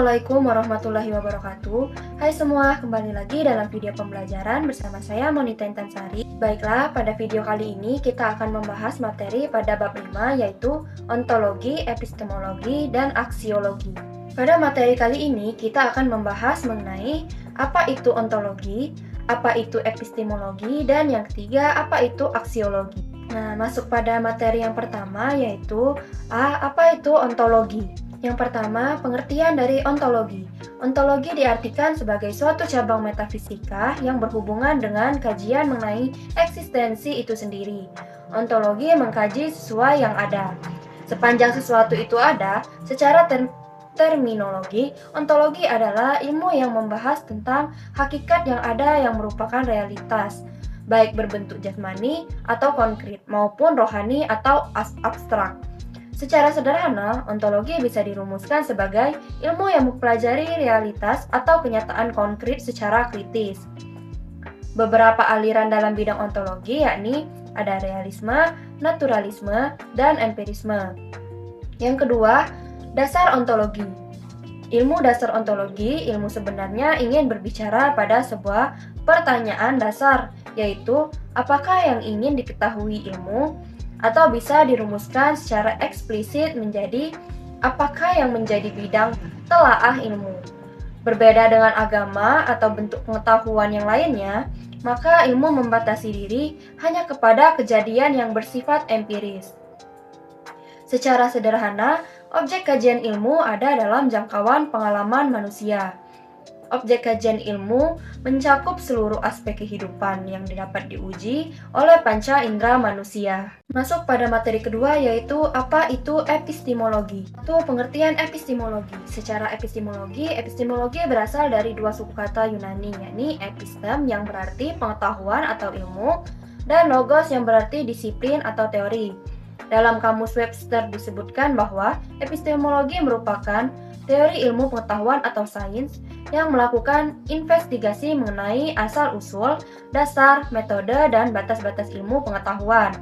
Assalamualaikum warahmatullahi wabarakatuh. Hai semua, kembali lagi dalam video pembelajaran bersama saya Monita Intansari. Baiklah, pada video kali ini kita akan membahas materi pada bab 5 yaitu ontologi, epistemologi, dan aksiologi. Pada materi kali ini kita akan membahas mengenai apa itu ontologi, apa itu epistemologi, dan yang ketiga apa itu aksiologi. Nah, masuk pada materi yang pertama yaitu apa itu ontologi. Yang pertama, pengertian dari ontologi. Ontologi diartikan sebagai suatu cabang metafisika yang berhubungan dengan kajian mengenai eksistensi itu sendiri. Ontologi mengkaji sesuai yang ada. Sepanjang sesuatu itu ada, secara terminologi, ontologi adalah ilmu yang membahas tentang hakikat yang ada yang merupakan realitas, baik berbentuk jasmani atau konkret maupun rohani atau abstrak. Secara sederhana, ontologi bisa dirumuskan sebagai ilmu yang mempelajari realitas atau kenyataan konkret secara kritis. Beberapa aliran dalam bidang ontologi yakni ada realisme, naturalisme, dan empirisme. Yang kedua, dasar ontologi. Ilmu dasar ontologi, ilmu sebenarnya ingin berbicara pada sebuah pertanyaan dasar, yaitu apakah yang ingin diketahui ilmu, atau bisa dirumuskan secara eksplisit menjadi apakah yang menjadi bidang telaah ilmu. Berbeda dengan agama atau bentuk pengetahuan yang lainnya, maka ilmu membatasi diri hanya kepada kejadian yang bersifat empiris. Secara sederhana, objek kajian ilmu ada dalam jangkauan pengalaman manusia. Objek kajian ilmu mencakup seluruh aspek kehidupan yang dapat diuji oleh panca indera manusia. Masuk pada materi kedua yaitu apa itu epistemologi. Itu pengertian epistemologi. Secara epistemologi berasal dari dua suku kata Yunani, yakni epistem yang berarti pengetahuan atau ilmu, dan logos yang berarti disiplin atau teori. Dalam kamus Webster disebutkan bahwa epistemologi merupakan teori ilmu pengetahuan atau sains yang melakukan investigasi mengenai asal-usul, dasar, metode, dan batas-batas ilmu pengetahuan.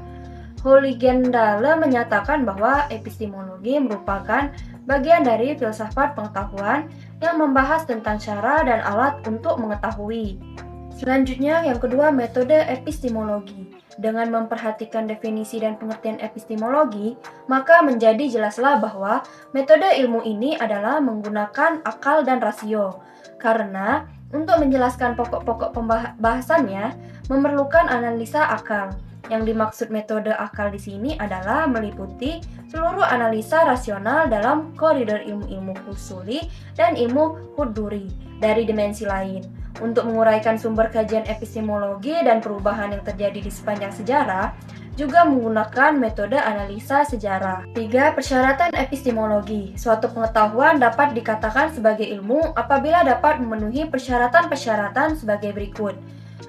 Holigendale menyatakan bahwa epistemologi merupakan bagian dari filsafat pengetahuan yang membahas tentang cara dan alat untuk mengetahui. Selanjutnya, yang kedua, metode epistemologi. Dengan memperhatikan definisi dan pengertian epistemologi, maka menjadi jelaslah bahwa metode ilmu ini adalah menggunakan akal dan rasio. Karena untuk menjelaskan pokok-pokok pembahasannya memerlukan analisa akal. Yang dimaksud metode akal di sini adalah meliputi seluruh analisa rasional dalam koridor ilmu-ilmu usuli dan ilmu huduri dari dimensi lain. Untuk menguraikan sumber kajian epistemologi dan perubahan yang terjadi di sepanjang sejarah, juga menggunakan metode analisa sejarah. 3. Persyaratan epistemologi. Suatu pengetahuan dapat dikatakan sebagai ilmu apabila dapat memenuhi persyaratan-persyaratan sebagai berikut.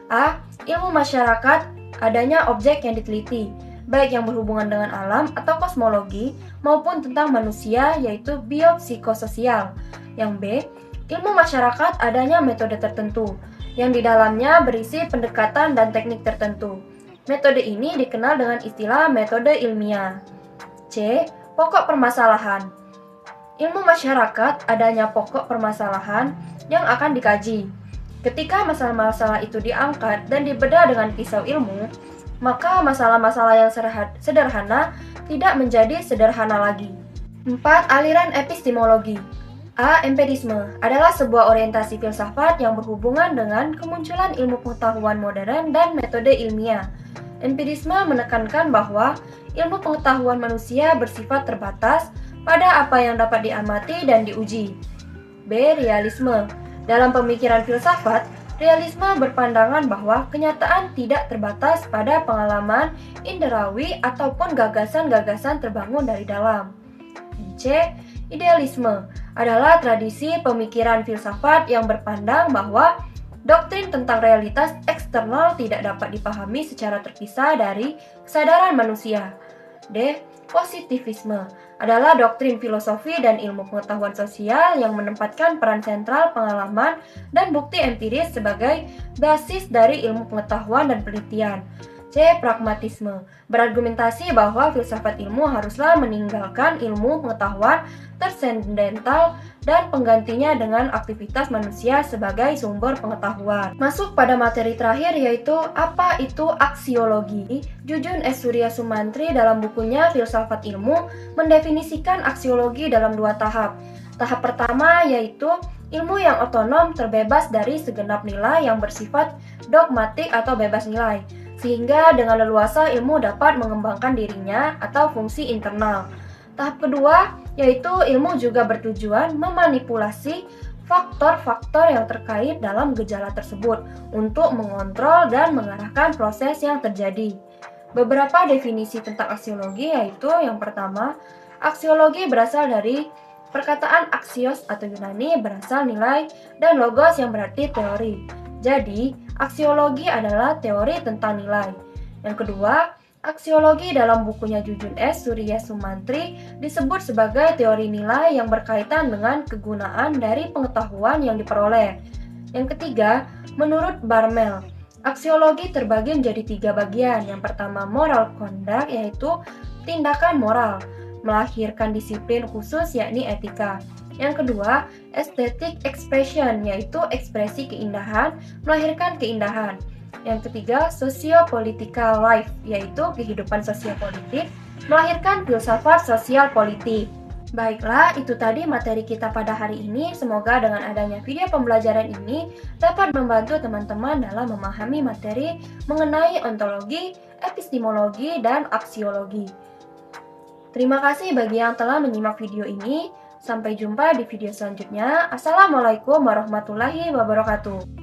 A. Ilmu masyarakat, adanya objek yang diteliti, baik yang berhubungan dengan alam atau kosmologi, maupun tentang manusia, yaitu biopsikososial. Yang B. Ilmu masyarakat adanya metode tertentu, yang di dalamnya berisi pendekatan dan teknik tertentu. Metode ini dikenal dengan istilah metode ilmiah. C. Pokok permasalahan. Ilmu masyarakat adanya pokok permasalahan yang akan dikaji. Ketika masalah-masalah itu diangkat dan dibedah dengan pisau ilmu, maka masalah-masalah yang sederhana tidak menjadi sederhana lagi. 4. Aliran epistemologi. A. Empirisme adalah sebuah orientasi filsafat yang berhubungan dengan kemunculan ilmu pengetahuan modern dan metode ilmiah. Empirisme menekankan bahwa ilmu pengetahuan manusia bersifat terbatas pada apa yang dapat diamati dan diuji. B. Realisme. Dalam pemikiran filsafat, realisme berpandangan bahwa kenyataan tidak terbatas pada pengalaman inderawi ataupun gagasan-gagasan terbangun dari dalam. C. Idealisme adalah tradisi pemikiran filsafat yang berpandang bahwa doktrin tentang realitas eksternal tidak dapat dipahami secara terpisah dari kesadaran manusia. D. Positivisme adalah doktrin filosofi dan ilmu pengetahuan sosial yang menempatkan peran sentral pengalaman dan bukti empiris sebagai basis dari ilmu pengetahuan dan penelitian. C. Pragmatisme. Berargumentasi bahwa filsafat ilmu haruslah meninggalkan ilmu pengetahuan tersendental dan penggantinya dengan aktivitas manusia sebagai sumber pengetahuan. Masuk pada materi terakhir yaitu apa itu aksiologi. Jujun S. Surya Sumantri dalam bukunya Filsafat Ilmu mendefinisikan aksiologi dalam dua tahap. Tahap pertama yaitu ilmu yang otonom terbebas dari segenap nilai yang bersifat dogmatik atau bebas nilai, sehingga dengan leluasa ilmu dapat mengembangkan dirinya atau fungsi internal. Tahap kedua yaitu ilmu juga bertujuan memanipulasi faktor-faktor yang terkait dalam gejala tersebut untuk mengontrol dan mengarahkan proses yang terjadi. Beberapa definisi tentang aksiologi yaitu yang pertama, aksiologi berasal dari perkataan aksios atau Yunani berasal nilai dan logos yang berarti teori. Jadi, aksiologi adalah teori tentang nilai. Yang kedua, aksiologi dalam bukunya Jujun S. Surya Sumantri disebut sebagai teori nilai yang berkaitan dengan kegunaan dari pengetahuan yang diperoleh. Yang ketiga, menurut Barmel, aksiologi terbagi menjadi 3 bagian. Yang pertama, moral conduct, yaitu tindakan moral, melahirkan disiplin khusus yakni etika. Yang kedua, aesthetic expression, yaitu ekspresi keindahan, melahirkan keindahan. Yang ketiga, socio-political life, yaitu kehidupan sosial politik, melahirkan filsafat sosial politik. Baiklah, itu tadi materi kita pada hari ini. Semoga dengan adanya video pembelajaran ini dapat membantu teman-teman dalam memahami materi mengenai ontologi, epistemologi, dan aksiologi. Terima kasih bagi yang telah menyimak video ini. Sampai jumpa di video selanjutnya. Assalamualaikum warahmatullahi wabarakatuh.